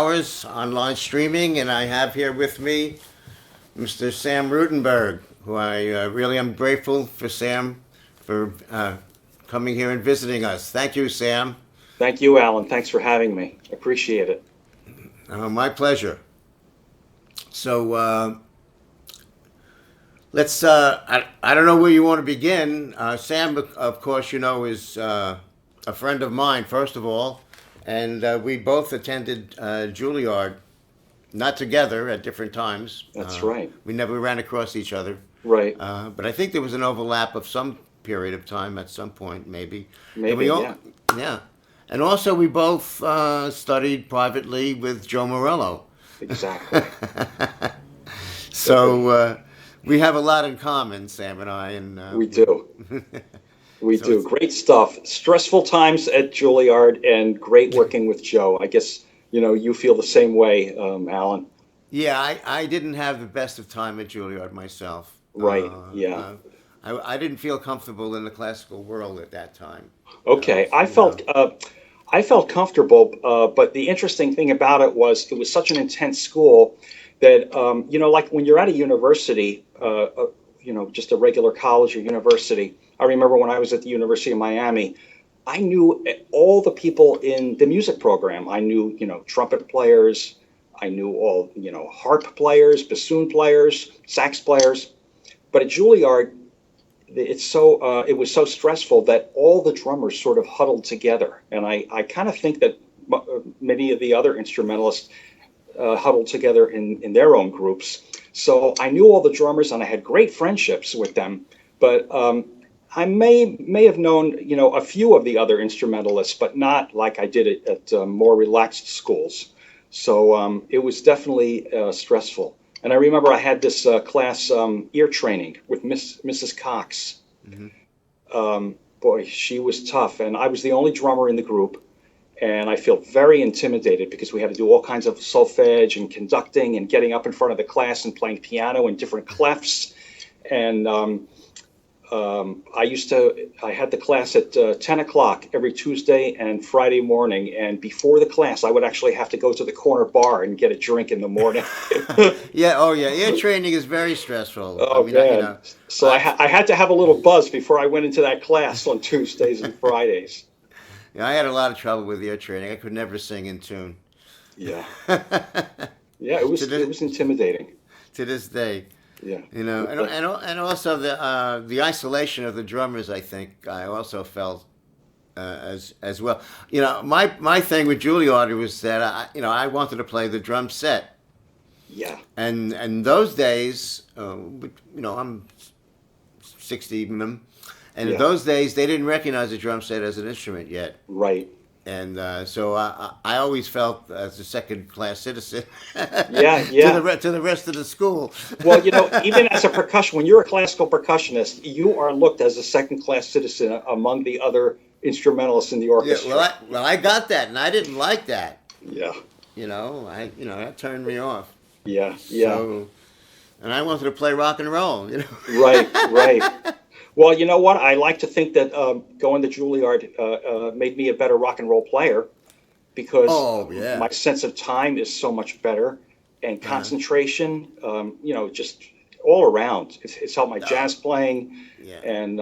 hours online streaming, and I have here with me Mr. Sam Ruttenberg, who I really am grateful for Sam for coming here and visiting us. Thank you, Sam. Thank you, Alan. Thanks for having me. Appreciate it. My pleasure. So let's. I don't know where you want to begin. Sam, of course, you know, is a friend of mine, first of all, and we both attended Juilliard. Not together at different times. That's right. We never ran across each other. Right. But I think there was an overlap of some period of time at some point, maybe. And Maybe, we all, yeah. yeah. And also, we both studied privately with Joe Morello. Exactly. So we have a lot in common, Sam and I. And We do. We so do. it's, Great stuff. Stressful times at Juilliard and great working with Joe. I guess, you feel the same way, Alan. yeah, I didn't have the best of time at Juilliard myself. Right. Yeah. I didn't feel comfortable in the classical world at that time. Okay. I You know. felt I felt comfortable, but the interesting thing about it was such an intense school that like when you're at a university, just a regular college or university. I remember when I was at the University of Miami, I knew all the people in the music program. I knew, trumpet players. I knew all, harp players, bassoon players, sax players. But at Juilliard, it was so stressful that all the drummers sort of huddled together. And I kind of think that many of the other instrumentalists huddled together in their own groups. So I knew all the drummers and I had great friendships with them. But I may have known, a few of the other instrumentalists, but not like I did it at more relaxed schools. So it was definitely stressful. And I remember I had this class, ear training with Mrs. Cox. Mhm. Boy, she was tough, and I was the only drummer in the group, and I felt very intimidated because we had to do all kinds of solfege and conducting and getting up in front of the class and playing piano in different clefs. And I had the class at 10 o'clock every Tuesday and Friday morning. And before the class, I would actually have to go to the corner bar and get a drink in the morning. Yeah. Oh, yeah. Ear training is very stressful. I Oh, mean, man. So I, I had to have a little buzz before I went into that class on Tuesdays and Fridays. yeah, I had a lot of trouble with ear training. I could never sing in tune. Yeah. to Yeah, it was it this was intimidating. to this day, Yeah. and also the isolation of the drummers. I think I also felt as well. My thing with Juilliard was that I wanted to play the drum set, Yeah. and those days, I'm 60 minimum. And in Yeah. those days, they didn't recognize the drum set as an instrument yet. Right. And so I always felt as a second class citizen Yeah, to yeah. to the rest of the school. Well, even as a percussion, when you're a classical percussionist, you are looked as a second-class citizen among the other instrumentalists in the Yeah, orchestra. I got that, and I didn't like that. Yeah. That turned me off. Yeah. Yeah. So, and I wanted to play rock and roll. Right. Right. Well, you know what? I like to think that going to Juilliard made me a better rock and roll player because Oh yeah. my sense of time is so much better and Uh, concentration, just all around. It's helped my uh, jazz playing yeah. and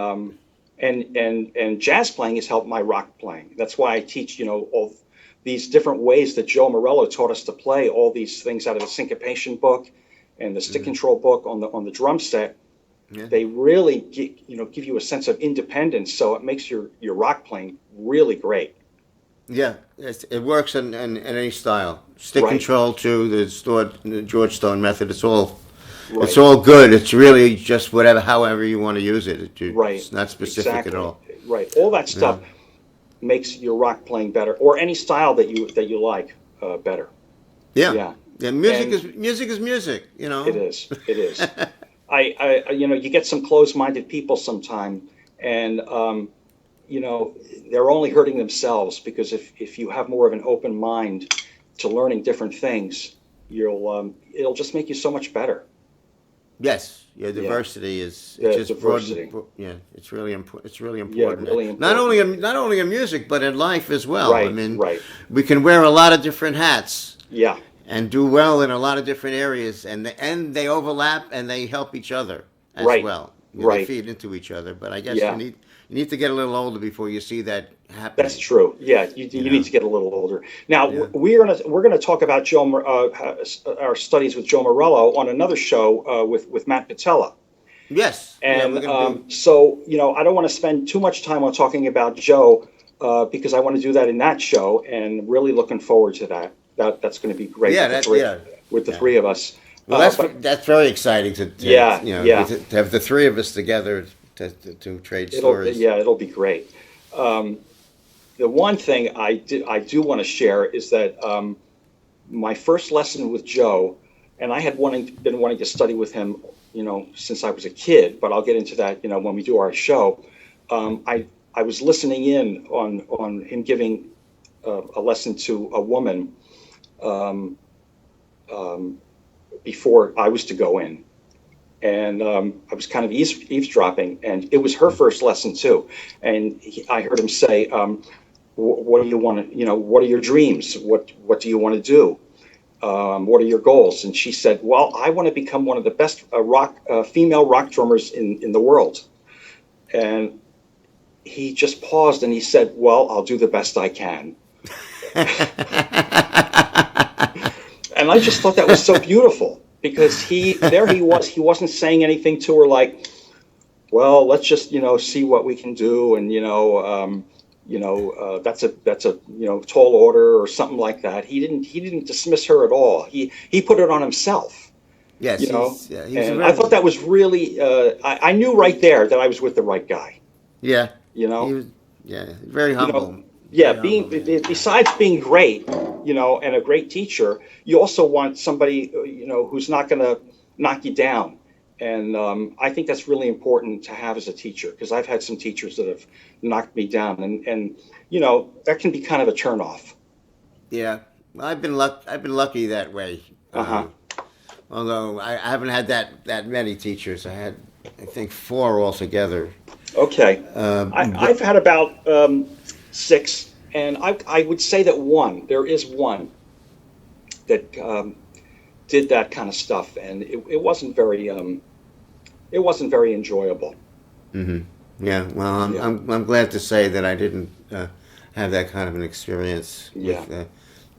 and jazz playing has helped my rock playing. That's why I teach, all these different ways that Joe Morello taught us to play all these things out of the syncopation book and the stick Hmm. control book on the drum set. Yeah. They really give you a sense of independence, so it makes your rock playing really great. Yeah. It works in any style. Stick Right. control to the George Stone method. It's Right. all good. It's really just however you want to use it. Right. It's not specific at Exactly. all. Right. All that Yeah. stuff makes your rock playing better, or any style that you like better. Yeah. Yeah. Yeah. And Music is music. it is. It is. You get some closed-minded people sometime, and they're only hurting themselves because if you have more of an open mind to learning different things, it'll just make you so much better. Yes, yeah, Yeah, diversity is it the just broaden. diversity. Yeah, it's really important. It's really Yeah, important. really important. Not only in music, but in life as well. I Right, mean, right. we can wear a lot of different hats Yeah, and do well in a lot of different areas, and they overlap and they help each other as right, well. You know, they right. feed into each other. But I guess Yeah. you need to get a little older before you see that That's happening. true. Yeah, You you need know. to get a little older. Now Yeah. we're gonna talk about our studies with Joe Morello on another show with Matt Patella. Yes. Yeah, And we're gonna do. so I don't want to spend too much time on talking about Joe because I want to do that in that show, and really looking forward to that. That's going to be great Yeah. That. Yeah. with the Yeah. three of us. Well, But that's very exciting yeah, you know yeah, to have the three of us together to trade stories. it'll be great. Um, the one thing I do want to share is that my first lesson with Joe, and I had been wanting to study with him, since I was a kid. But I'll get into that, when we do our show. I was listening in on him giving a lesson to a woman um, um, before I was to go in, and I was kind of eavesdropping, and it was her first lesson too. And I heard him say, "What do you want to? What are your dreams? What do you want to do? What are your goals?" And she said, "Well, I want to become one of the best female rock drummers in the world." And he just paused and he said, "Well, I'll do the best I can." And I just thought that was so beautiful because he wasn't saying anything to her like, "Well, let's just see what we can do," and that's a tall order or something like that. He didn't dismiss her at all. He put it on himself, Yes, you know. he's a And I very thought that was really I knew right there that I was with the right guy, yeah you he know. was very You know, humble, yeah, very humble man. besides being great, and a great teacher, you also want somebody, who's not going to knock you down. And I think that's really important to have as a teacher because I've had some teachers that have knocked me down, and that can be kind of a turnoff. Yeah, I've been lucky that way. Uh-huh. Although I haven't had that many teachers. I had I think four altogether. Okay. I've But had about six, and I would say that there is one that did that kind of stuff, and it wasn't very enjoyable. hmm yeah, well, Yeah, I'm glad to say that I didn't have that kind of an experience yeah,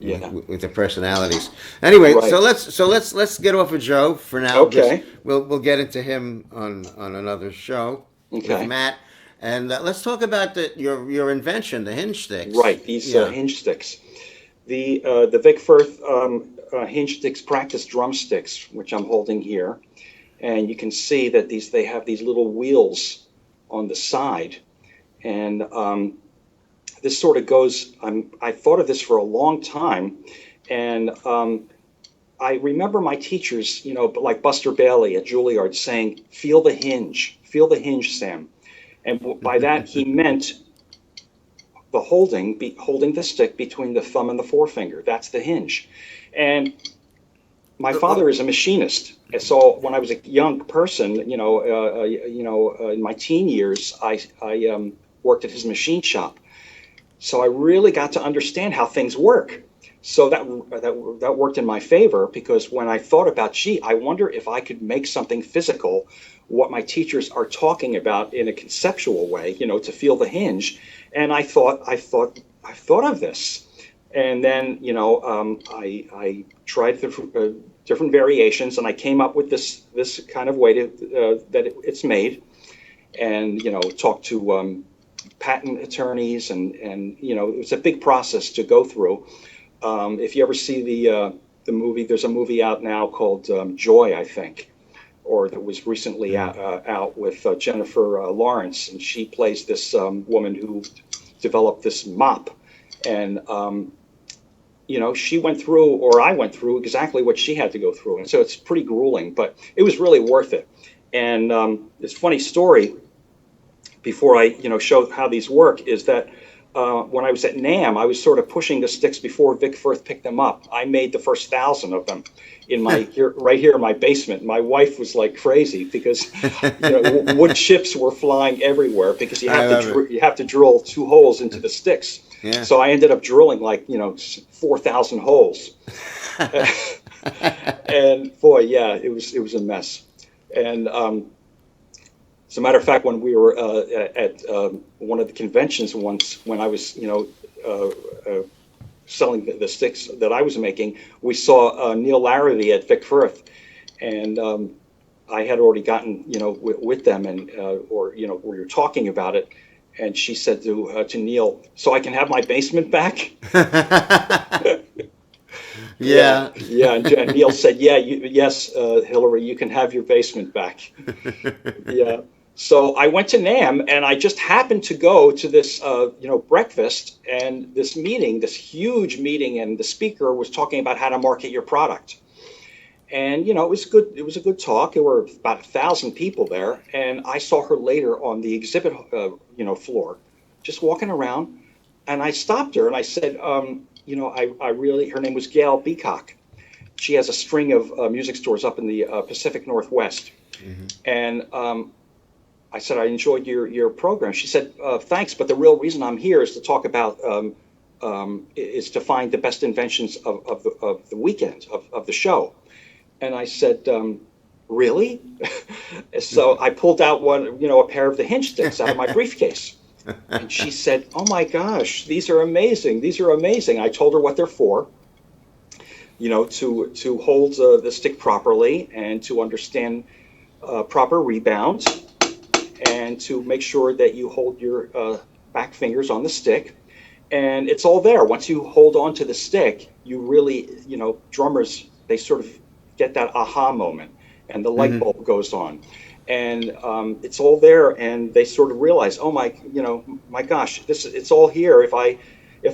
yeah. with the personalities. Anyway, Right. let's get off of Joe for now. Just Okay. we'll get into him on another show with Okay. Matt, and let's talk about your invention, the hinge sticks. Right. These Yeah. hinge sticks. The Vic Firth hinge sticks practice drumsticks, which I'm holding here, and you can see that they have these little wheels on the side, and this sort of goes. I thought of this for a long time, and I remember my teachers, like Buster Bailey at Juilliard, saying, feel the hinge, Sam." And by that he meant the holding the stick between the thumb and the forefinger. That's the hinge. And my father is a machinist, and so when I was a young person, in my teen years, I worked at his machine shop. So I really got to understand how things work. So that worked in my favor because when I thought about, gee, I wonder if I could make something physical, what my teachers are talking about in a conceptual way, to feel the hinge. And I thought of this, and then I tried the different variations, and I came up with this kind of way that it's made, and talked to patent attorneys, and it was a big process to go through. If you ever see the movie, there's a movie out now called Joy, I think, or that was recently out with Jennifer Lawrence, and she plays this woman who developed this mop, and she went through, or I went through exactly what she had to go through, and so it's pretty grueling, but it was really worth it. And this funny story before I show how these work is that when I was at NAM, I was sort of pushing the sticks before Vic Firth picked them up. I made the first 1,000 of them in my right here in my basement. My wife was like crazy because wood chips were flying everywhere because I love it. you have to drill 2 holes into the sticks. Yeah. So I ended up drilling like 4,000 holes. And boy, yeah, it was a mess. And as a matter of fact, when we were at one of the conventions once, when I was uh, uh, selling the sticks that I was making, we saw Neil Larrabee at Vic Firth, and I had already gotten with them, and or we were talking about it, and she said to Neil, "So I can have my basement back?" Yeah, Yeah. yeah. And Neil said, "Yeah, yes, Hillary, you can have your basement back." Yeah. So I went to NAM, and I just happened to go to this, breakfast and this meeting, this huge meeting, and the speaker was talking about how to market your product. And it was good. It was a good talk. There were about 1,000 people there, and I saw her later on the exhibit, floor, just walking around. And I stopped her and I said, I really. Her name was Gail Beacock. She has a string of music stores up in the Pacific Northwest, and I said, I enjoyed your program. She said, thanks, but the real reason I'm here is to talk about, is to find the best inventions of the weekend, of the show. And I said, really? So I pulled out a pair of the HingeStix out of my briefcase. And she said, oh my gosh, these are amazing. These are amazing. I told her what they're for, to hold the stick properly and to understand proper rebound and to make sure that you hold your back fingers on the stick. And it's all there. Once you hold on to the stick, you really, drummers, they sort of get that aha moment and the light Hmm. bulb goes on. And it's all there, and they sort of realize, oh my gosh, it's all here. If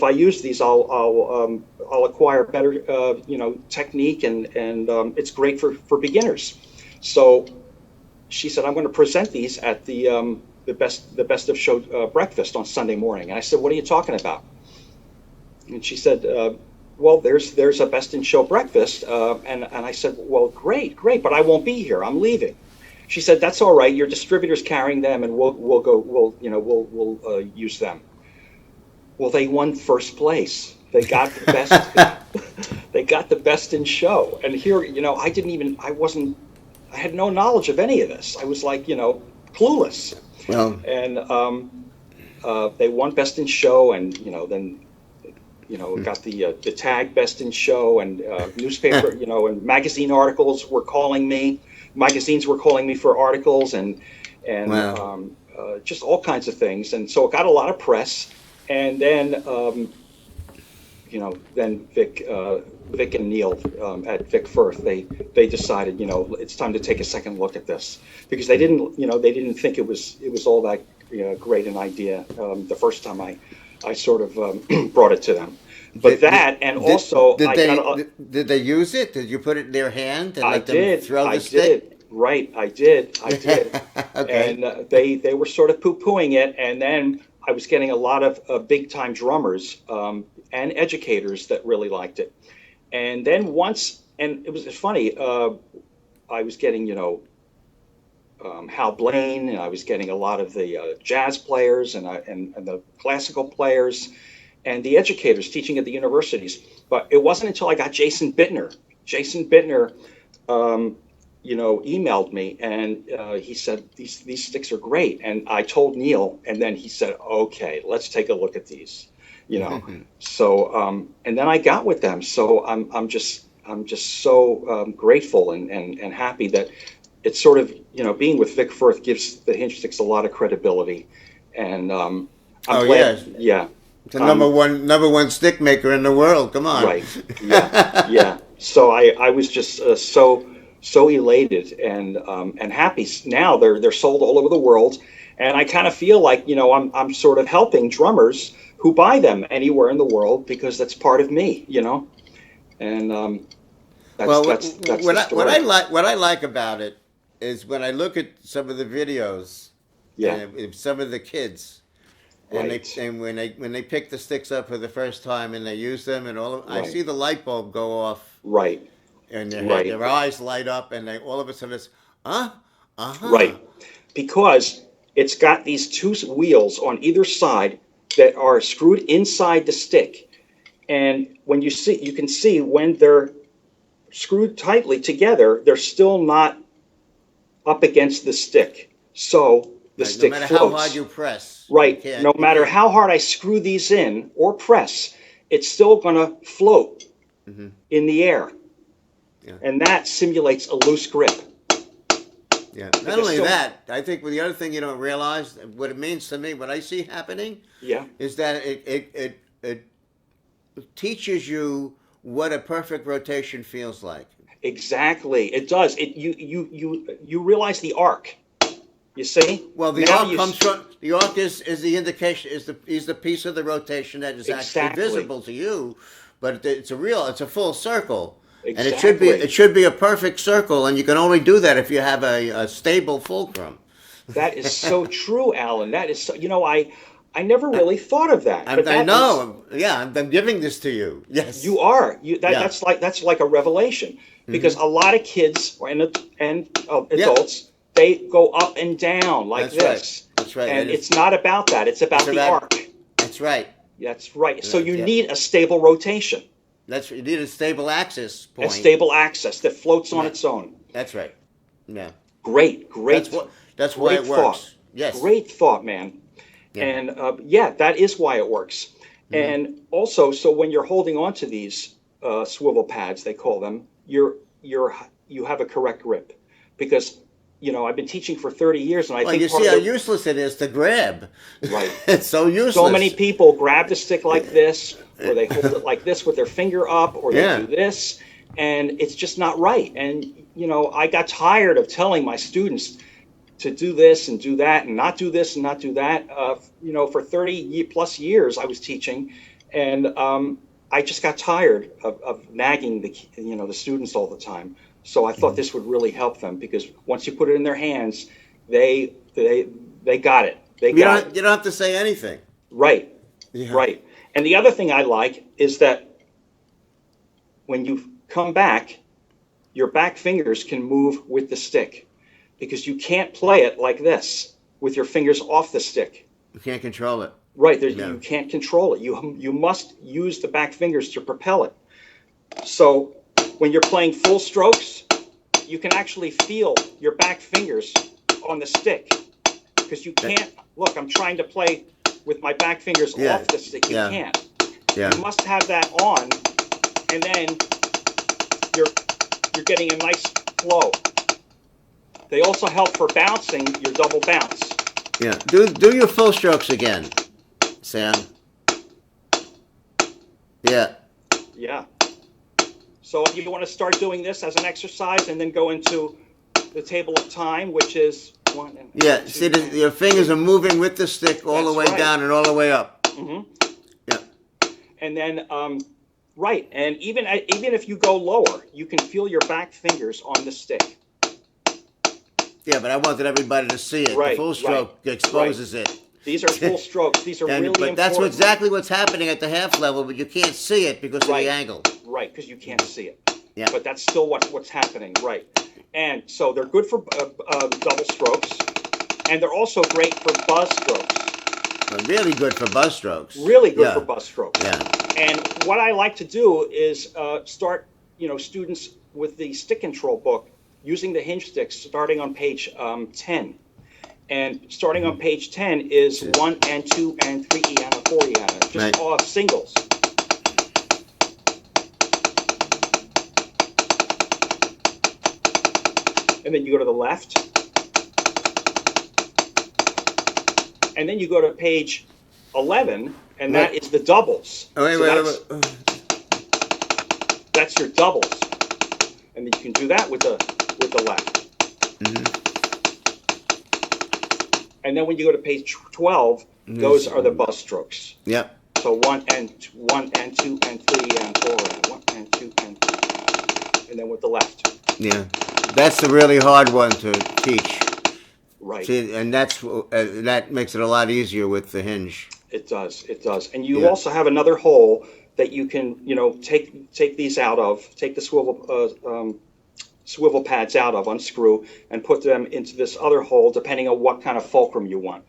I use these, I'll acquire better technique, and it's great for beginners. So she said, I'm going to present these at the best of show breakfast on Sunday morning. And I said, what are you talking about? And she said, well, there's a best in show breakfast. And I said, well, great, but I won't be here. I'm leaving. She said, that's all right. Your distributor's carrying them, and we'll use them. Well, they won first place. They got the best. They got the best in show. And here, I had no knowledge of any of this. I was like, clueless. Well, And they won best in show, and then got the tag best in show, and newspaper, and magazine articles were calling me. Magazines were calling me for articles, and wow. just all kinds of things. And so it got a lot of press. And then then Vic and Neil at Vic Firth, they decided, it's time to take a second look at this, because they didn't think it was all that great an idea the first time I sort of brought it to them. But Did, did, that, and also did I they got did they use it? Did you put it in their hand and I let them did. throw I the stick? did. Right. I did. Okay. And they were sort of poo-pooing it. And then I was getting a lot of big-time drummers and educators that really liked it. And then and it was funny, I was getting, Hal Blaine, and I was getting a lot of the jazz players and the classical players and the educators teaching at the universities. But it wasn't until I got Jason Bittner. Jason Bittner emailed me, and he said these sticks are great. And I told Neil, and then he said, "Okay, let's take a look at these." You know, so and then I got with them. So I'm just so grateful and happy that it's sort of being with Vic Firth gives the Hinge Sticks a lot of credibility, and I'm Oh glad. yes, Yeah, the um, number one stick maker in the world. Come on. right. Yeah, yeah. So I was just so elated and happy. Now they're sold all over the world, and I kind of feel like I'm sort of helping drummers who buy them anywhere in the world, because that's part of me, and that's Well, that's the what I story. like about it is when I look at some of the videos Yeah, and some of the kids. And Right. when they pick the sticks up for the first time and they use them and I Right. see the light bulb go off Right. in their head. Right. Their eyes light up and they all of a sudden it's uh-huh. Right. Because it's got these two wheels on either side that are screwed inside the stick. And when you can see when they're screwed tightly together, they're still not up against the stick. So the Right. No stick matter how hard floats. you press, Right. No you matter can't. how hard I screw these in or press, it's still going to float Hmm. in the air. Yeah. And that simulates a loose grip. Yeah. Not Because only so, that, I think the other thing you don't realize, what it means to me, what I see happening, yeah, is that it teaches you what a perfect rotation feels like. exactly. It does. You realize the arc. You see? Well, the Now arc you comes from the arc is the indication is the piece of the rotation that is actually exactly. visible to you, but it's a full circle, and Exactly. it should be a perfect circle, and you can only do that if you have a stable fulcrum. That is so true, Alan. That is so, I never really thought of that, but I that is know, yeah, I'm giving this to you. you Yes, are. yeah, That's like a revelation because hmm a lot of kids and yeah, adults they go up and down like that's right, this. that's right. And it's not about that. It's It's about the about arc. that's right. That's right. So you Yeah, need a stable rotation, you need a stable axis a point. stable axis that floats on Right, its own. that's right. Yeah, Great, that's great, what that's why great it thought. works. Yes. Great thought, man. Yeah. And yeah, that is why it works. Hmm. And also, so when you're holding on to these swivel pads, they call them, you have a correct grip because I've been teaching for 30 years, and I Well, think you part see of how the useless it is to grab. right. It's so So many useless. people grab the stick like this, or they hold it like this with their finger up, or they Yeah. do this, and it's just not right. And I got tired of telling my students to do this and do that and not do this and not do that. For 30 plus years I was teaching, and I just got tired of nagging the students all the time. So I thought Mhm. this would really help them because once you put it in their hands, they they they got it. They got it. You don't have to say anything. Right, Yeah. right. And the other thing I like is that when you come back, your back fingers can move with the stick because you can't play it like this with your fingers off the stick. You can't control it. Right, there, Yeah. you can't control it. You must use the back fingers to propel it. So when you're playing full strokes, you can actually feel your back fingers on the stick because you That- can't. Look, I'm trying to play with my back fingers yeah. off the stick. You Yeah. can't. Yeah. You must have that on, and then you're you're getting a nice flow. They also help for bouncing your double bounce. Yeah. Do your full strokes again, Sam. Yeah. Yeah. So if you want to start doing this as an exercise and then go into the table of time, which is one and Yeah. two, See, your fingers are moving with the stick all the that's way right. down and all the way up. Hmm. Yeah. And then, right, and even if you go lower, you can feel your back fingers on the stick. Yeah, but I wanted everybody to see it. The Right, full stroke exposes it. These are full strokes. These are really But important. that's exactly what's happening at the half level, but you can't see it because of Right. the angle. Right, because you can't see it. Yeah. But that's still what's happening, right? And so they're good for double strokes, and they're also great for buzz strokes. Really good for buzz strokes. Really good Yeah. for buzz strokes. Yeah. And what I like to do is start, students with the stick control book using the HingeStix, starting on page 10. And starting on page 10 is 1 and 2 and 3 and 4 and just Right. all singles. And then you go to the left. And then you go to page 11, and that is the doubles. Oh, So wait. that's your doubles. And then you can do that with the left. Mm-hmm. And then when you go to page 12, those are the buzz strokes. Yep. So 1 and 2 and 3 and 4 and 1 and 2 and then with the left. Yeah. That's the really hard one to teach. Right. See, and that makes it a lot easier with the hinge. It does. It does. And you Yeah. also have another hole that you can, take these out of, take the swivel pads out of, unscrew, and put them into this other hole, depending on what kind of fulcrum you want.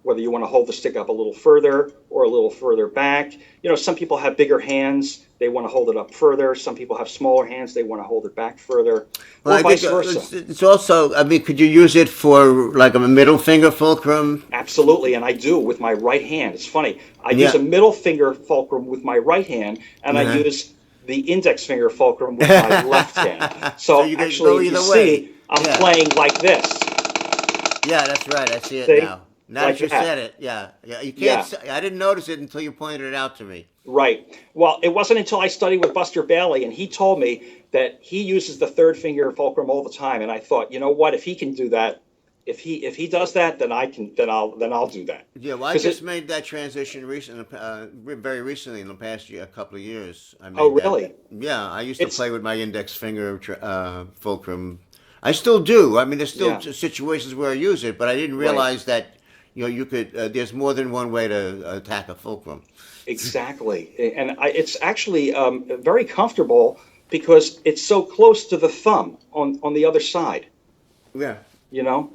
Whether you want to hold the stick up a little further or a little further back. Some people have bigger hands, they want to hold it up further. Some people have smaller hands, they want to hold it back further, Well, or I think vice versa. it's also. I mean, could you use it for like a middle finger fulcrum? Absolutely, and I do with my right hand. It's funny. I use Yeah. a middle finger fulcrum with my right hand, and I Uh-huh. use the index finger fulcrum with my left hand. So So you could actually, go if you either way. see, I'm Yeah. playing like this. Yeah, that's right. I see it See? now. Now that Like you that. said it, yeah, yeah. You can't. Yeah. I didn't notice it until you pointed it out to me. Right. Well, it wasn't until I studied with Buster Bailey and he told me that he uses the third finger fulcrum all the time, and I thought, you know what? If he can do that, if he does that, then I can. Then I'll do that. Yeah, well, I Because just it. made that transition very recently in the past year, a couple of years. I Oh, made that. really? Yeah, I used to It's. play with my index finger fulcrum. I still do. I mean, there's still Yeah. situations where I use it, but I didn't Right. realize that you could. There's more than one way to attack a fulcrum. Exactly. And it's actually very comfortable because it's so close to the thumb on the other side, Yeah. you know?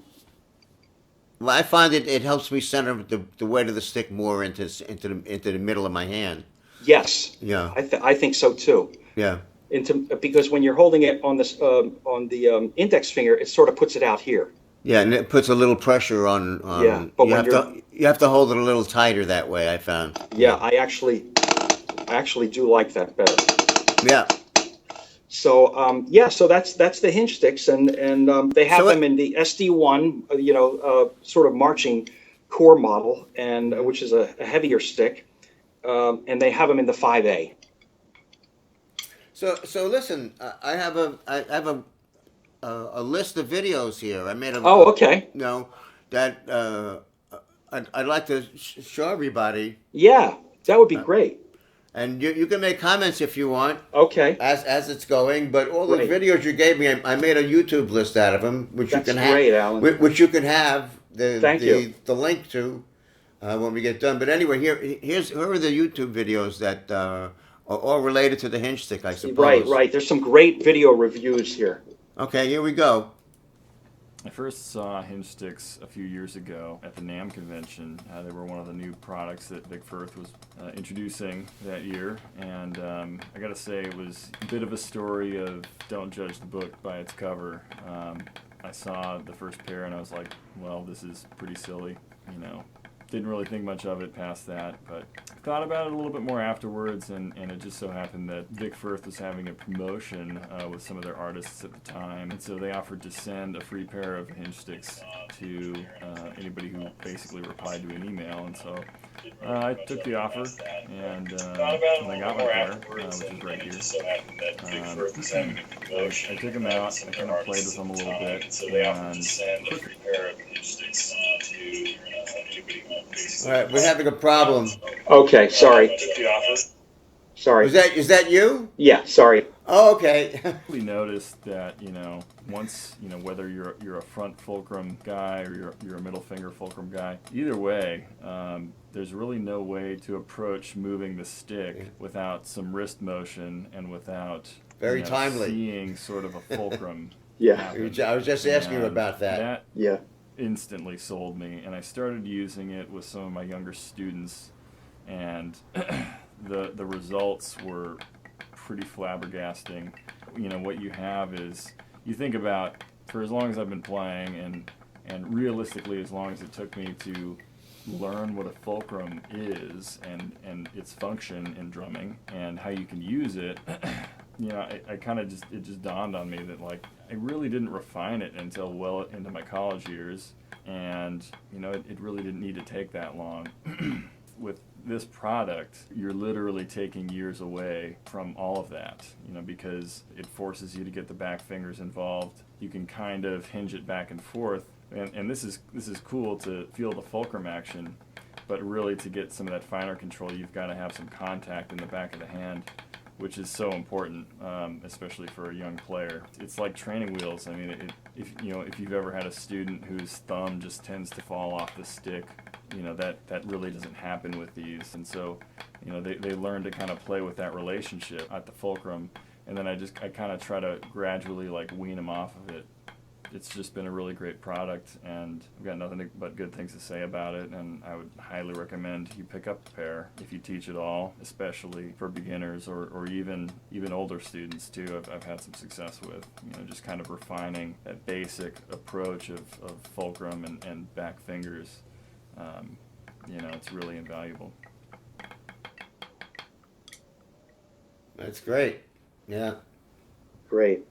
Well, I find it helps me center the weight of the stick more into the middle of my hand. Yes, Yeah. I think so too. Yeah. Because when you're holding it on the index finger, it sort of puts it out here. Yeah, and it puts a little pressure Yeah, on but when you're. you have to hold it a little tighter that way, I found. Yeah, Yeah. I actually do like that better. Yeah. So yeah, so that's the hinge sticks, and they have So them it in the SD1, sort of marching core model, and which is a heavier stick, and they have them in the 5A. so listen, I have a list of videos here. I made Oh, okay. that I'd like to show everybody, Yeah, that would be uh, great. and you can make comments if you want Okay, as it's going. But all those great. videos you gave me, I made a YouTube list out of them, That's great, Alan. which you can have Thank you. the link to when we get done. But anyway, here are the YouTube videos that are all related to the hinge stick, I Right, suppose. right. There's some great video reviews here. Okay, here we go. I first saw HingeStix a few years ago at the NAMM convention. They were one of the new products that Vic Firth was introducing that year, and I gotta say it was a bit of a story of don't judge the book by its cover. I saw the first pair and I was like, well, this is pretty silly, you know. Didn't really think much of it past that, but thought about it a little bit more afterwards, and it just so happened that Vic Firth was having a promotion with some of their artists at the time, and so they offered to send a free pair of HingeStix to anybody who basically replied to an email, and so I took the offer, and I got my pair, which is right here. I took them out, I kind of played with them a little bit, All right, we're having a problem. Okay, sorry. Sorry. Is that you? Yeah, sorry. Oh, okay. really noticed that, once, whether you're a front fulcrum guy or you're a middle finger fulcrum guy, either way, there's really no way to approach moving the stick without some wrist motion and without Very timely. seeing sort of a fulcrum Yeah, happen. I was just asking you And about that. That yeah. instantly sold me, and I started using it with some of my younger students, and the results were pretty flabbergasting. What you have is, you think about, for as long as I've been playing, and realistically as long as it took me to learn what a fulcrum is and its function in drumming and how you can use it, I kind of it just dawned on me that, like, I really didn't refine it until well into my college years, and it really didn't need to take that long. With this product, you're literally taking years away from all of that, because it forces you to get the back fingers involved. You can kind of hinge it back and forth, and this is cool to feel the fulcrum action, but really to get some of that finer control, you've got to have some contact in the back of the hand, which is so important, especially for a young player. It's like training wheels. I mean, if you've ever had a student whose thumb just tends to fall off the stick that really doesn't happen with these. And so, they learn to kind of play with that relationship at the fulcrum. And then I kind of try to gradually like wean them off of it. It's just been a really great product, and I've got nothing but good things to say about it, and I would highly recommend you pick up a pair if you teach at all, especially for beginners or even older students too. I've had some success with, just kind of refining that basic approach of fulcrum and back fingers. It's really invaluable. That's great. Yeah. Great.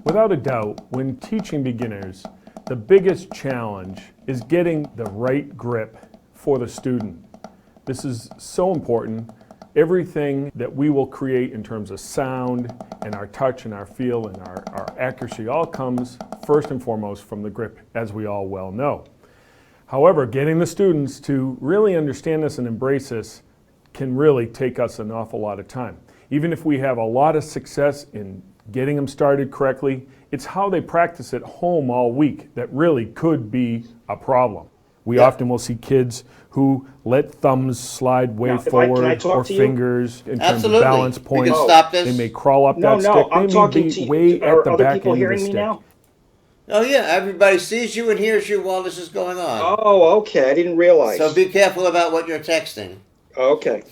Without a doubt, when teaching beginners, the biggest challenge is getting the right grip for the student. This is so important. Everything that we will create in terms of sound and our touch and our feel and our accuracy all comes first and foremost from the grip, as we all well know. However, getting the students to really understand this and embrace this can really take us an awful lot of time. Even if we have a lot of success in getting them started correctly, it's how they practice at home all week that really could be a problem. We often will see kids who let thumbs slide way forward or fingers in terms of balance points. We can stop this. They may crawl up that stick. I'm they talking may to be you. way at the Are back other people end of hearing the me stick. now? Oh yeah, everybody sees you and hears you while this is going on. Oh, okay. I didn't realize. So be careful about what you're texting. Okay.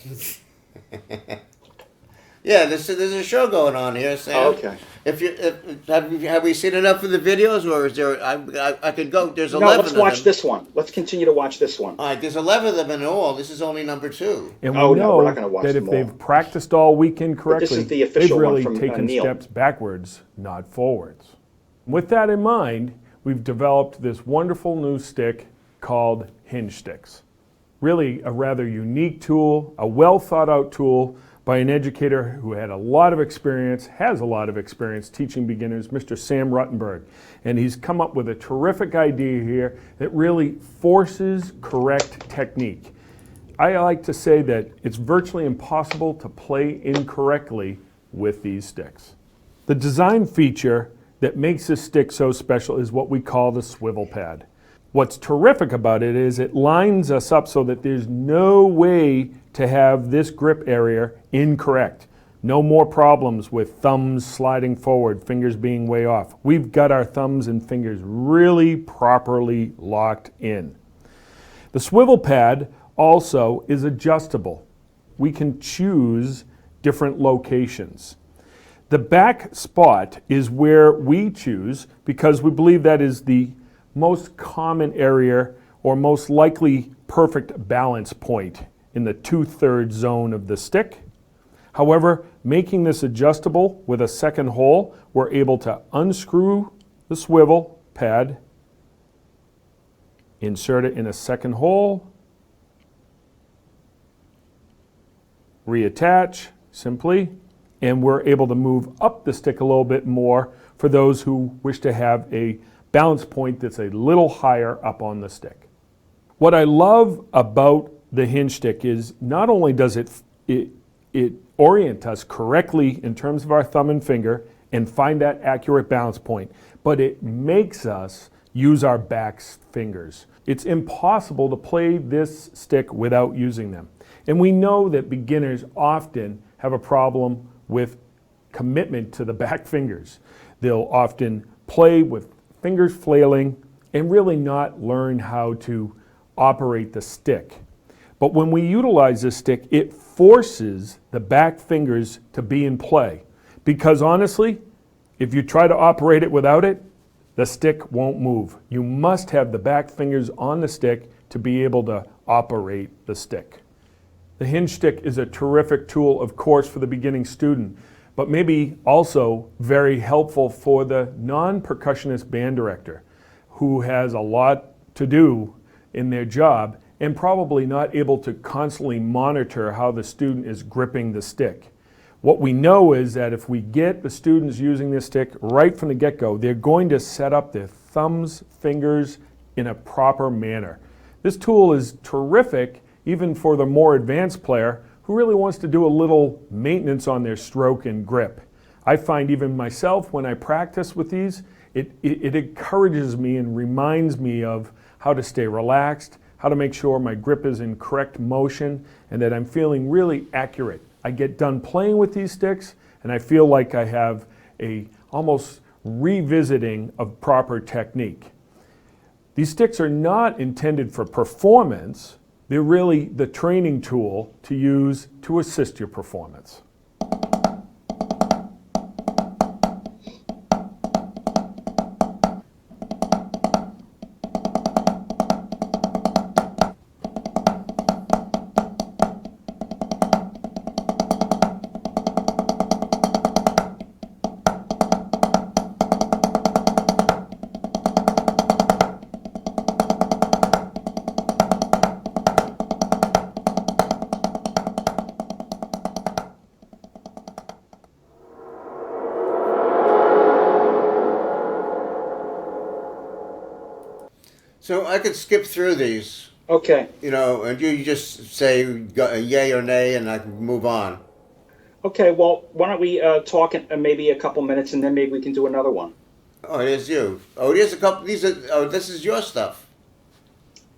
Yeah, there's a show going on here, Sam. Okay. Have we seen enough of the videos, or is there? I could go. There's 11. No, let's watch this one. Let's continue to watch this one. All right, there's 11 of them in all. This is only number 2. And we Oh, no, know we're not gonna watch that if them all. they've practiced all weekend correctly, this is the they've official one really from, taken Neil. steps backwards, not forwards. With that in mind, we've developed this wonderful new stick called HingeStix. Really a rather unique tool, a well thought out tool by an educator who has a lot of experience teaching beginners, Mr. Sam Ruttenberg. And he's come up with a terrific idea here that really forces correct technique. I like to say that it's virtually impossible to play incorrectly with these sticks. The design feature that makes this stick so special is what we call the swivel pad. What's terrific about it is it lines us up so that there's no way to have this grip area incorrect. No more problems with thumbs sliding forward, fingers being way off. We've got our thumbs and fingers really properly locked in. The swivel pad also is adjustable. We can choose different locations. The back spot is where we choose because we believe that is the most common area or most likely perfect balance point in the 2/3 zone of the stick. However, making this adjustable with a second hole, we're able to unscrew the swivel pad, insert it in a second hole, reattach simply, and we're able to move up the stick a little bit more for those who wish to have a balance point that's a little higher up on the stick. What I love about the HingeStix is not only does it orient us correctly in terms of our thumb and finger and find that accurate balance point, but it makes us use our back fingers. It's impossible to play this stick without using them. And we know that beginners often have a problem with commitment to the back fingers. They'll often play with fingers flailing and really not learn how to operate the stick. But when we utilize this stick, it forces the back fingers to be in play. Because honestly, if you try to operate it without it, the stick won't move. You must have the back fingers on the stick to be able to operate the stick. The HingeStix is a terrific tool, of course, for the beginning student, but maybe also very helpful for the non-percussionist band director who has a lot to do in their job and probably not able to constantly monitor how the student is gripping the stick. What we know is that if we get the students using this stick right from the get-go, they're going to set up their thumbs, fingers in a proper manner. This tool is terrific even for the more advanced player who really wants to do a little maintenance on their stroke and grip. I find even myself when I practice with these, it encourages me and reminds me of how to stay relaxed, how to make sure my grip is in correct motion, and that I'm feeling really accurate. I get done playing with these sticks, and I feel like I have a almost revisiting of proper technique. These sticks are not intended for performance. They're really the training tool to use to assist your performance. So I could skip through these, Okay. and you just say yay or nay, and I can move on. Okay. Well, why don't we talk in maybe a couple minutes, and then maybe we can do another one. Oh, it is you. Oh, it is a couple. These are. Oh, this is your stuff.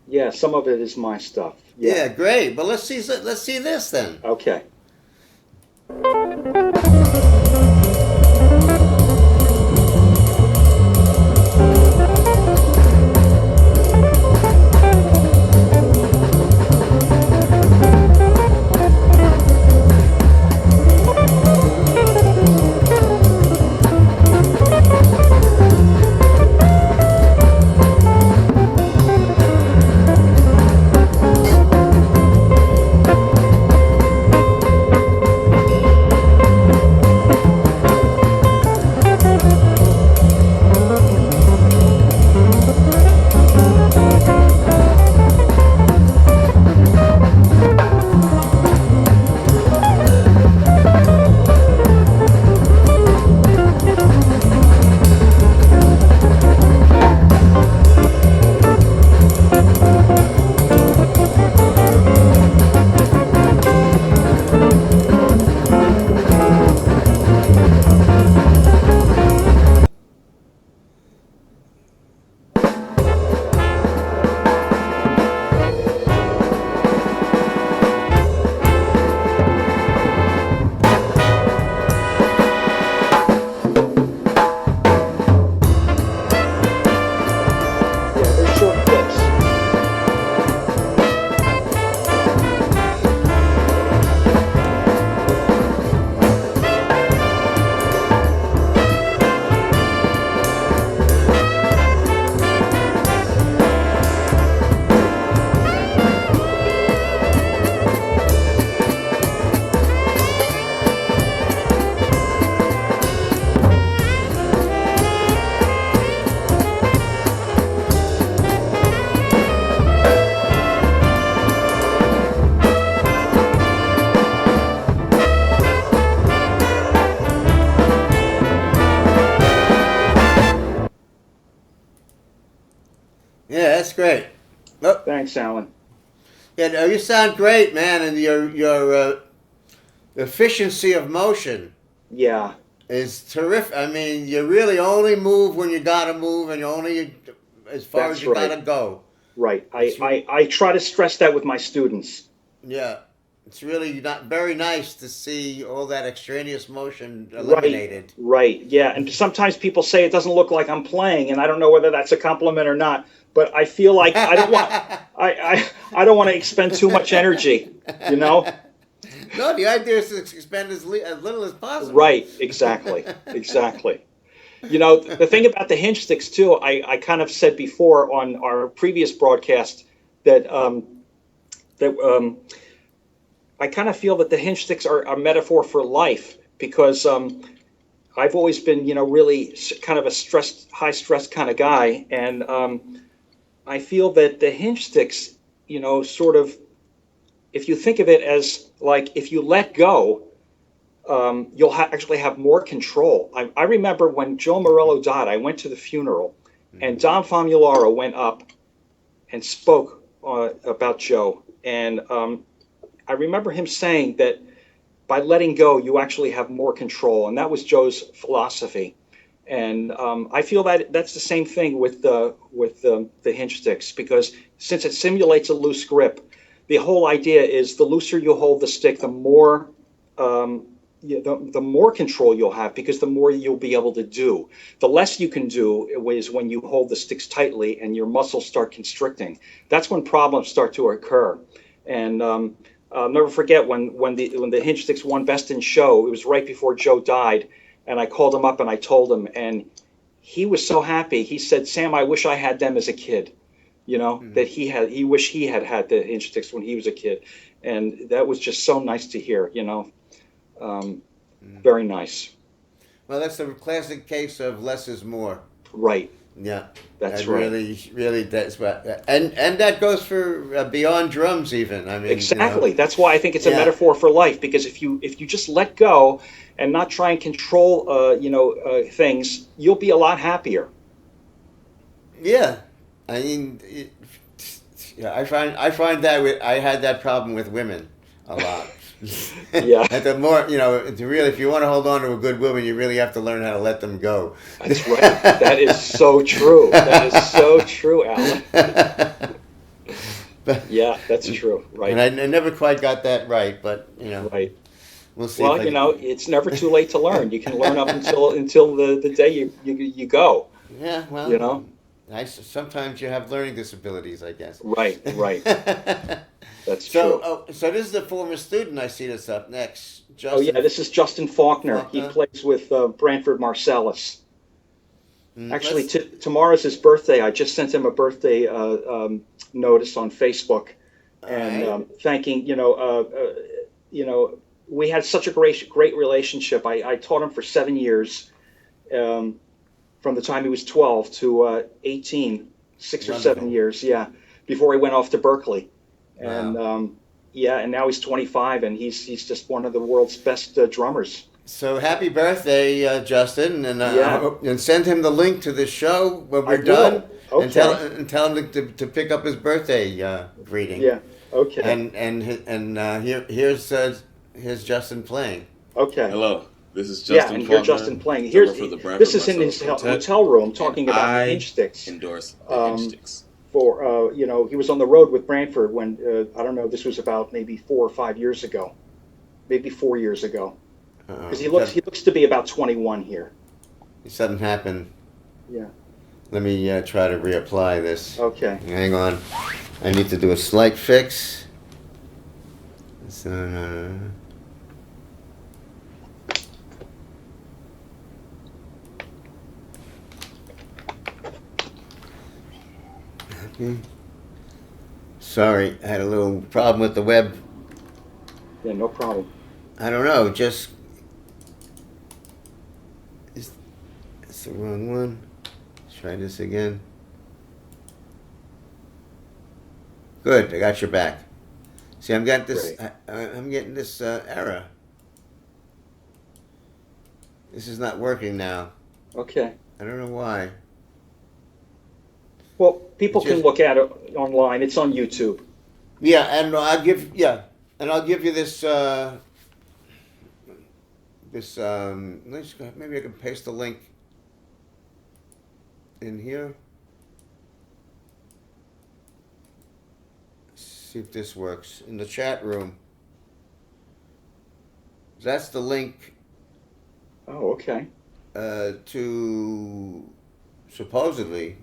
Yeah, some of it is my stuff. Yeah, great. But let's see. Let's see this then. Okay. Yeah, they're short clips. Yeah, that's great. Oh, Thanks, Alan. yeah, no, you sound great, man, and your efficiency of motion Yeah. is terrific. I mean, you really only move when you gotta move, and you only as far That's as you right. gotta go. Right. That's I try to stress that with my students. Yeah, it's really not very nice to see all that extraneous motion eliminated. Right. Yeah. And sometimes people say it doesn't look like I'm playing, and I don't know whether that's a compliment or not. But I feel like I don't want I don't want to expend too much energy. You know. No, the idea is to expend as little as possible. Right. Exactly. Exactly. You know, the thing about the hinge sticks too, I kind of said before on our previous broadcast that I kind of feel that the hinge sticks are a metaphor for life because I've always been, really kind of a high stress kind of guy, and I feel that the hinge sticks, sort of, if you think of it as like if you let go, you'll actually have more control. I remember when Joe Morello died, I went to the funeral, and Don Famularo went up and spoke about Joe, and I remember him saying that by letting go, you actually have more control, and that was Joe's philosophy. And I feel that that's the same thing with the hinge sticks, because since it simulates a loose grip, the whole idea is the looser you hold the stick, the more the more control you'll have, because the more you'll be able to do. The less you can do is when you hold the sticks tightly and your muscles start constricting. That's when problems start to occur. And I'll never forget when the hinge sticks won Best in Show. It was right before Joe died, and I called him up and I told him, and he was so happy. He said, "Sam, I wish I had them as a kid." That he wished he had the hinge sticks when he was a kid, and that was just so nice to hear. Very nice. Well, that's a classic case of less is more. Right. Yeah, That's that right. really, that's what, and that goes for beyond drums even. I mean, Exactly. That's why I think it's a Yeah. metaphor for life, because if you just let go and not try and control things, you'll be a lot happier. Yeah, I mean, yeah, I find that I had that problem with women a lot. Yeah. And the more to really, if you want to hold on to a good woman, you really have to learn how to let them go. That's right. That is so true. That is so true, Alan. Yeah, that's true. Right. And I never quite got that right, but Right. we'll see. Well, if I can- it's never too late to learn. You can learn up until the day you go. Yeah, well, You know? sometimes you have learning disabilities, I guess. Right. Right. That's So, true. so this is the former student I see that's up next. Oh Justin. yeah, this is Justin Faulkner. He Faulkner. plays with Branford Marsalis. Actually, Let's- tomorrow's his birthday. I just sent him a birthday notice on Facebook, and All right. thanking we had such a great relationship. I taught him for 7 years, from the time he was 12 to 18, 6 or 7 Wonderful. years. Yeah, before he went off to Berkeley, and Wow. and now he's 25, and he's just one of the world's best drummers. So happy birthday, Justin, and Yeah. and send him the link to the show when I we're will. done, Okay. and tell him to pick up his birthday greeting. Yeah. Okay. Here's Justin playing. Okay. Hello, this is Yeah, Justin and hear Faulkner, Justin playing. drummer Here's for the Branford this is in his Marsalis Quintet, hotel room talking and about I the hinge sticks. endorse the Um, HingeStix. For he was on the road with Branford when I don't know. This was about maybe 4 or 5 years ago, maybe 4 years ago, because he looks to be about 21 here. It doesn't happen. Yeah. Let me try to reapply this. Okay. Hang on. I need to do a slight fix. So, sorry, I had a little problem with the web. Yeah. No problem. I don't know, just it's the wrong one. Let's try this again. Good, I got your back. See, I'm getting this. Great. I'm getting this error. This is not working now. Okay. I don't know why. Well, people Just- can look at it online. It's on YouTube. Yeah, and I'll give you this. Let's go, maybe I can paste the link in here. See if this works in the chat room. That's the link Oh, okay. to supposedly.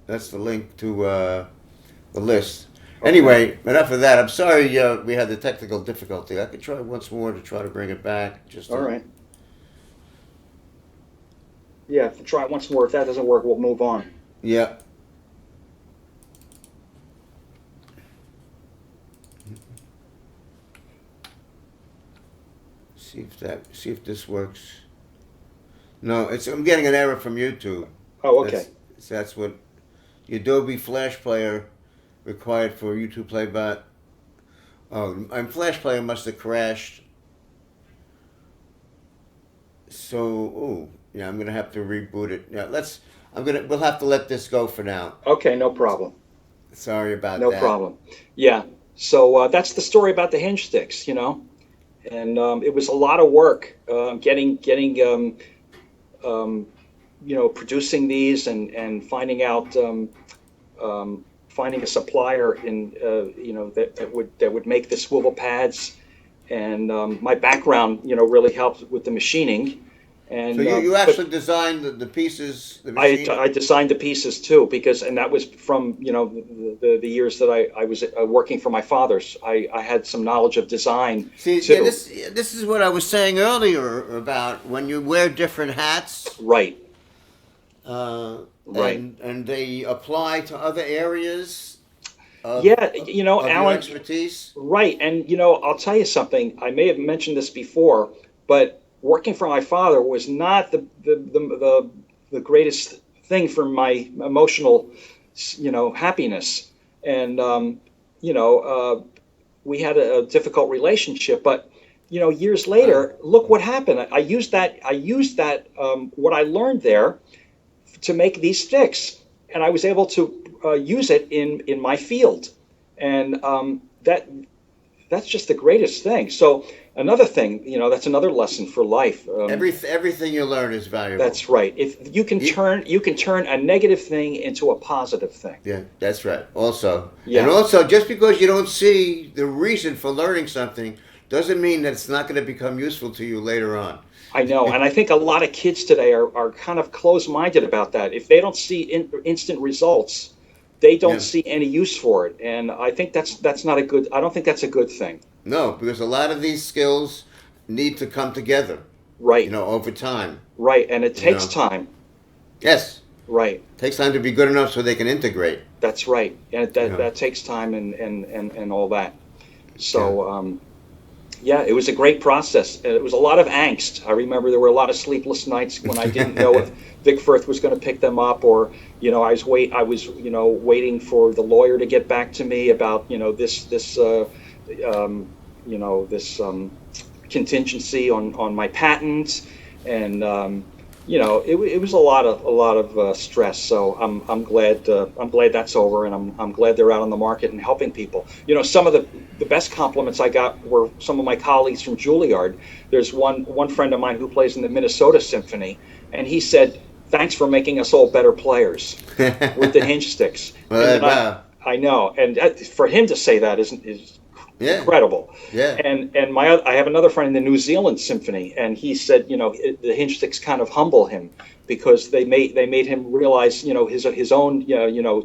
That's the link to the list. Okay. Anyway, enough of that. I'm sorry we had the technical difficulty. I could try once more to try to bring it back. Just All right. Yeah. Try it once more. If that doesn't work, we'll move on. Yeah. See if this works. No, I'm getting an error from YouTube. Oh, okay. That's what the Adobe Flash Player required for YouTube playback. Oh, my Flash Player must have crashed. So, yeah, I'm gonna have to reboot it. Yeah, we'll have to let this go for now. Okay. No problem. Sorry about No that. problem. Yeah. So that's the story about the hinge sticks, and it was a lot of work getting producing these and finding out finding a supplier that would make the swivel pads, and my background really helped with the machining, So and you but actually designed the pieces, the machine? I designed the pieces too, and that was from the years that I was working for my father's. I had some knowledge of design See, yeah, too. this is what I was saying earlier about when you wear different hats, Right, uh, right. and they apply to other areas Yeah, of your Alan. expertise. Right, and I'll tell you something. I may have mentioned this before, but working for my father was not the greatest thing for my emotional, happiness. And we had a difficult relationship. But years Wow. later, look what happened. I used that what I learned there to make these sticks, and I was able to use it in my field, and that's just the greatest thing. So another thing, that's another lesson for life. Everything you learn is valuable. That's right. If you can You, turn a negative thing into a positive thing. yeah, that's right. Also, and Yeah, also, just because you don't see the reason for learning something doesn't mean that it's not going to become useful to you later on. I know, and I think a lot of kids today are kind of closed-minded about that. If they don't see instant results, they don't Yeah. see any use for it, and I think that's not a good. I don't think that's a good thing. No, because a lot of these skills need to come together, Right, over time. right, and it You takes know. time. Yes, Right. takes time to be good enough so they can integrate. That's right, and You that know. that takes time and all that. Yeah. So yeah, it was a great process. It was a lot of angst. I remember there were a lot of sleepless nights when I didn't know if Vic Firth was going to pick them up, or I was waiting for the lawyer to get back to me about this contingency on my patent, and it was a lot of stress. So I'm glad that's over, and I'm glad they're out on the market and helping people. Some of the best compliments I got were some of my colleagues from Juilliard. There's one friend of mine who plays in the Minnesota Symphony, and he said, "Thanks for making us all better players with the hinge sticks." And Well, then wow. I know, and for him to say that is Yeah, incredible. yeah. And I have another friend in the New Zealand Symphony, and he said, the hinge sticks kind of humble him because they made him realize, his own,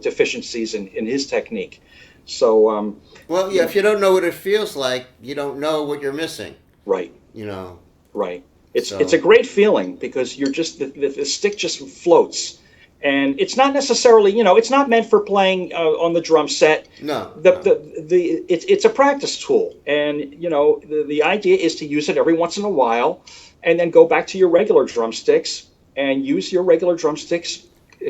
deficiencies in his technique. So, Well, yeah. If you don't know what it feels like, you don't know what you're missing. right, You know. right. It's a So great feeling because you're just the stick just floats, and it's not necessarily, it's not meant for playing on the drum set. no, the no. it's a practice tool, and the idea is to use it every once in a while, and then go back to your regular drumsticks and use your regular drumsticks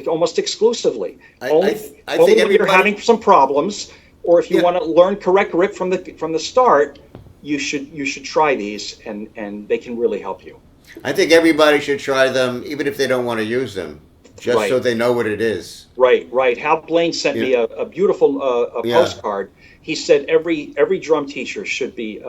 almost exclusively. I I, Only th- I only think when you're everybody. having some problems, or if you Yeah. want to learn correct grip from the start, you should try these, and they can really help you. I think everybody should try them, even if they don't want to use them, just so Right. they know what it is. Right, right. Hal Blaine sent Yeah. me a beautiful a Yeah. postcard. He said every drum teacher should be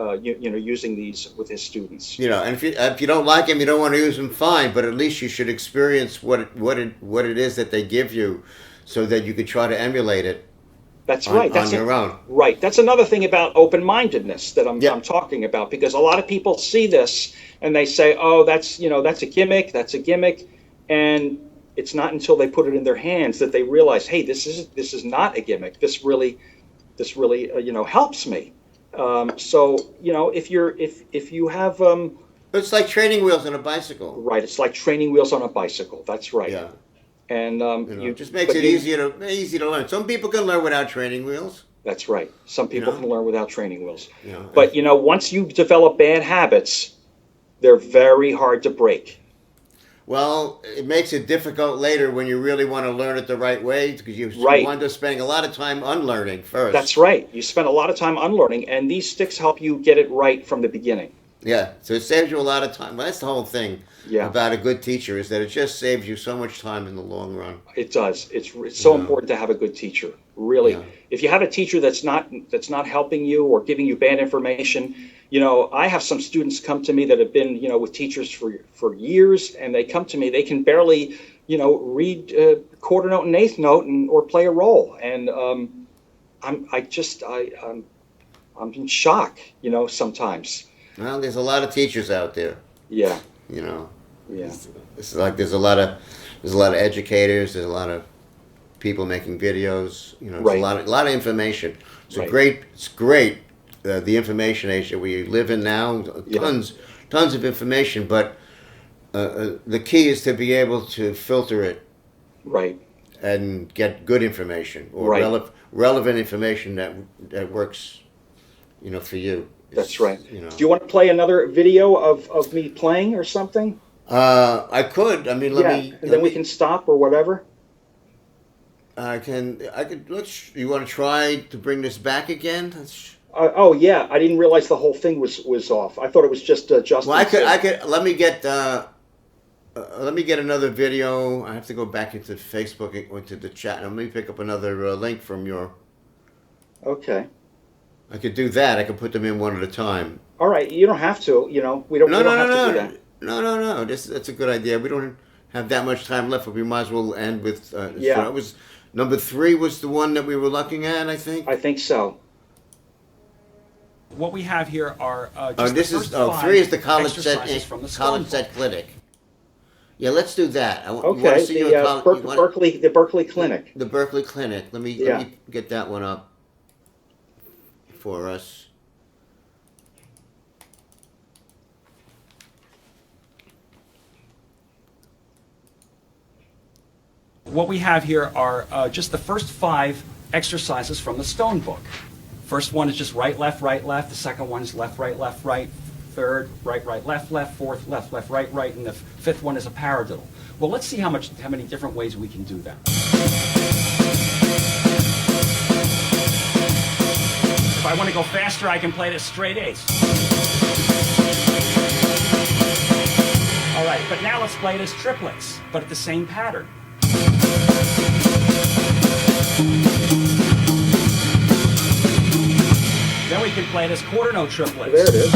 using these with his students. And if you don't like them, you don't want to use them, fine. But at least you should experience what it is that they give you, so that you could try to emulate it That's on right. on your own. Right. That's another thing about open-mindedness that I'm Yeah. I'm talking about, because a lot of people see this and they say, "Oh, that's a gimmick. That's a gimmick," and it's not until they put it in their hands that they realize, "Hey, this is not a gimmick. This really helps me." So if you have But it's like training wheels on a bicycle. right, it's like training wheels on a bicycle. That's right. Yeah. And It just makes but it you- easy to learn. Some people can learn without training wheels. That's right. Some people know? can learn without training wheels. You know, But once you develop bad habits, they're very hard to break. Well, it makes it difficult later when you really want to learn it the right way, because you Right. wind up spending a lot of time unlearning first. That's right. You spend a lot of time unlearning, and these sticks help you get it right from the beginning. Yeah, so it saves you a lot of time. Well, that's the whole thing Yeah. about a good teacher is that it just saves you so much time in the long run. It does. It's so Yeah. important to have a good teacher. Really, Yeah. if you have a teacher that's not helping you or giving you bad information, I have some students come to me that have been with teachers for years, and they come to me. They can barely read quarter note and eighth note or play a role, and I'm in shock. Sometimes. Well, there's a lot of teachers out there. Yeah. You know, Yeah. it's like there's a lot of educators. There's a lot of people making videos. There's Right. a lot of information. It's Right. great. It's great. The information age that we live in now, Yeah. tons of information. But the key is to be able to filter it Right. and get good information or Right. relevant information that works. For you. That's right. You know. Do you want to play another video of me playing or something? I could. I mean, And then we can stop or whatever. I could. You want to try to bring this back again? Oh yeah, I didn't realize the whole thing was off. I thought it was just Justin. Well, I could. Let me get another video. I have to go back into Facebook, into the chat. Let me pick up another link from your. Okay. I could do that. I could put them in one at a time. All right. You don't have to. We don't. We don't have to do that. No. That's a good idea. We don't have that much time left, but we might as well end with. Yeah. So it was number 3 was the one that we were looking at. I think. I think so. What we have here are This is 3 is the college set clinic. Yeah, let's do that. Okay. The Berkeley Clinic. The Berkeley Clinic. Let me get that one up for us. What we have here are just the first 5 exercises from the Stone book. First one is just right, left, right, left. The second one is left, right, left, right. Third, right, right, left, left. Fourth, left, left, right, right. And the 5th one is a paradiddle. Well, let's see how many different ways we can do that. If I want to go faster, I can play this straight ace. All right, but now let's play it as triplets, but at the same pattern. Then we can play it as quarter note triplets. There it is.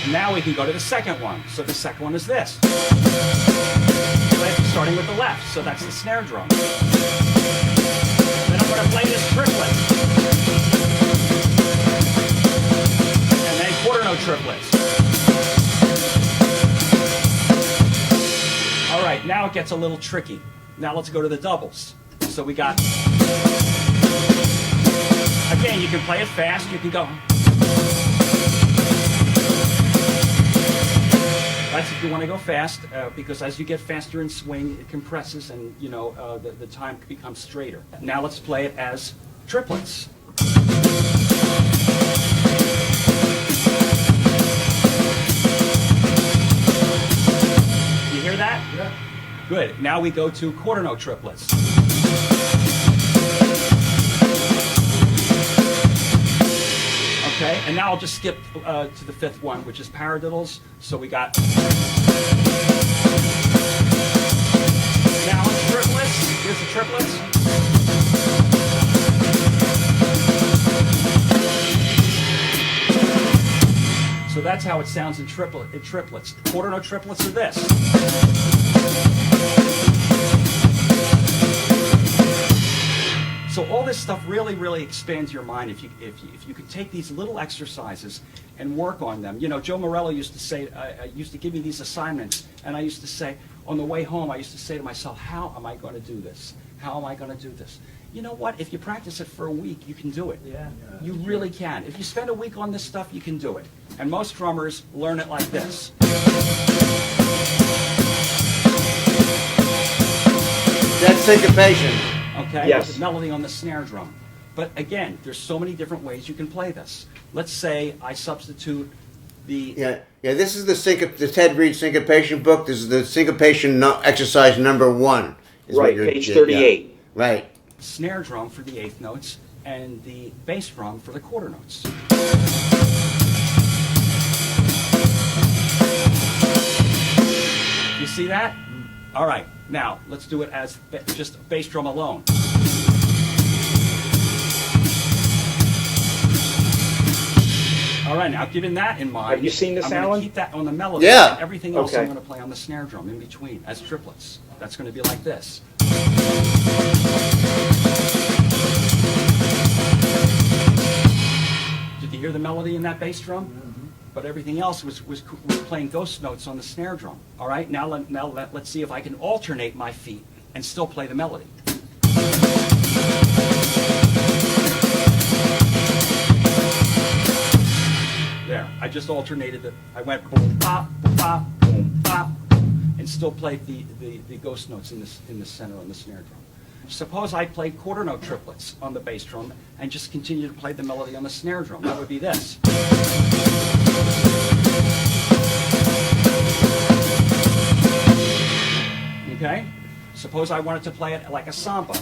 And now we can go to the second one. So the second one is this. Starting with the left, so that's the snare drum. Then I'm going to play this triplet. And then quarter note triplets. All right, now it gets a little tricky. Now let's go to the doubles. So we got, again, you can play it fast, you can go. That's if you want to go fast, because as you get faster in swing, it compresses and, the time becomes straighter. Now let's play it as triplets. You hear that? Yeah. Good. Now we go to quarter note triplets. Okay, and now I'll just skip to the 5th one, which is paradiddles. So we got now it's triplets. Here's the triplets. So that's how it sounds in triplets. Quarter note triplets are this. So all this stuff really, really expands your mind if you could take these little exercises and work on them. Joe Morello used to say, used to give me these assignments, and I used to say, on the way home, I used to say to myself, how am I going to do this? How am I going to do this? You know what? If you practice it for a week, you can do it. Yeah. You really can. If you spend a week on this stuff, you can do it. And most drummers learn it like this. That's syncopation. Okay, yes. with the melody on the snare drum. But again, there's so many different ways you can play this. Let's say I substitute the... Yeah. This is the Ted Reed syncopation book. This is the syncopation exercise number 1. Right, page 38. Yeah. Right. snare drum for the 8th notes, and the bass drum for the quarter notes. You see that? All right, now let's do it as just bass drum alone. All right, now given that in mind, Have you seen this, I'm going Alan? to keep that on the melody. Yeah. And everything else Okay. I'm going to play on the snare drum in between as triplets. That's going to be like this. Did you hear the melody in that bass drum? But everything else was playing ghost notes on the snare drum. All right, now let's see if I can alternate my feet and still play the melody. There, I just alternated it. I went boom, pop, boom, pop, and still played the ghost notes in the center on the snare drum. Suppose I played quarter note triplets on the bass drum and just continue to play the melody on the snare drum. That would be this. Okay? Suppose I wanted to play it like a samba.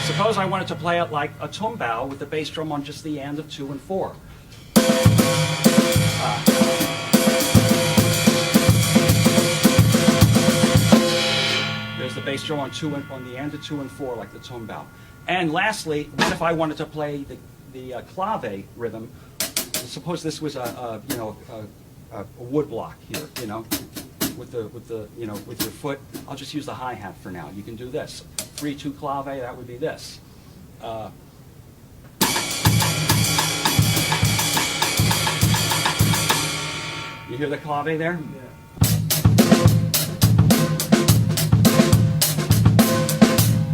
Suppose I wanted to play it like a tumbao with the bass drum on just the end of 2 and 4. There's the bass drum on the end of 2 and 4 like the tumbao. And lastly, what if I wanted to play the clave rhythm? Suppose this was a wood block here, with your foot. I'll just use the hi-hat for now. You can do this. 3-2 clave, that would be this. You hear the clave there? Yeah.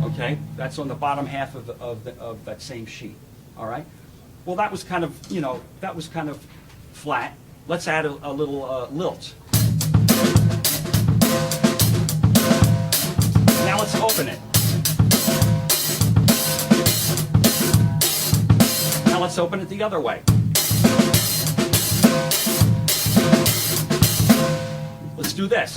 Okay, that's on the bottom half of that same sheet. All right. Well, that was kind of flat. Let's add a little lilt. Now let's open it. Now let's open it the other way. Let's do this.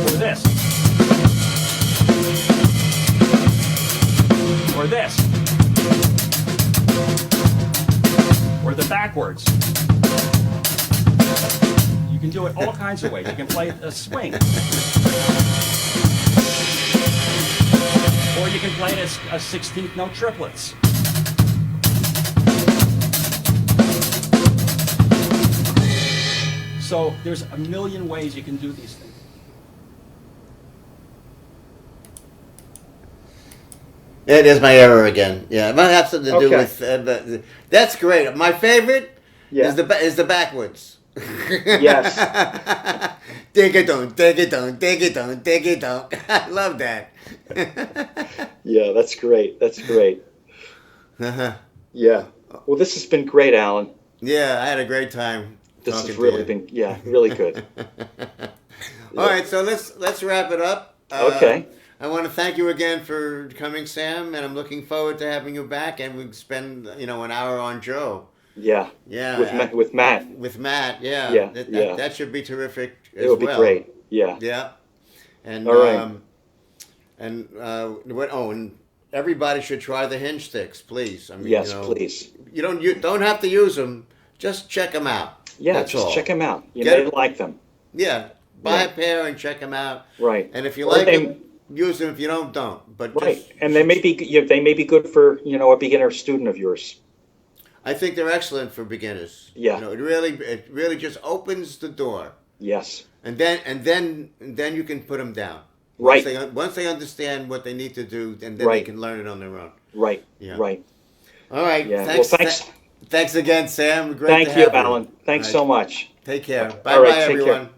Or this. Or this. Or the backwards. You can do it all kinds of ways. You can play a swing. Or you can play it as a 16th note triplets. So there's a million ways you can do these things. It is my error again. Yeah, it might have something to do Okay. with. That's great. My favorite Yeah. is the backwards. Yes. Dig it on, dig it on, dig it on, dig it on. I love that. Yeah, that's great. That's great. Uh-huh. Yeah. Well, this has been great, Alan. Yeah, I had a great time. This talking has to really you. been, really good. All right, so let's wrap it up. Okay. I want to thank you again for coming, Sam, and I'm looking forward to having you back, and we spend an hour on Joe. Yeah. Yeah. With Matt. With Matt, yeah. Yeah, That should be terrific as It would be well. great. Yeah. Yeah. And All right. and everybody should try the HingeStix, please. I mean, Yes, please. You don't have to use them. Just check them out. Yeah, That's just all. check them out. You Get may it. like them. Yeah. Buy Yeah. a pair and check them out. Right. And if you Or like they- them, use them. If you don't. But Right. just, And they may be good for, a beginner student of yours. I think they're excellent for beginners. Yeah. It really just opens the door. Yes. And then you can put them down. Right. Once they understand what they need to do, and then they Right. can learn it on their own. Right. Yeah. Right. All right. Yeah. Thanks. Well, thanks. Thanks again, Sam. Great Thank to you, have Alan. Thanks All so right. much. Take care. All Bye, right, take care. everyone.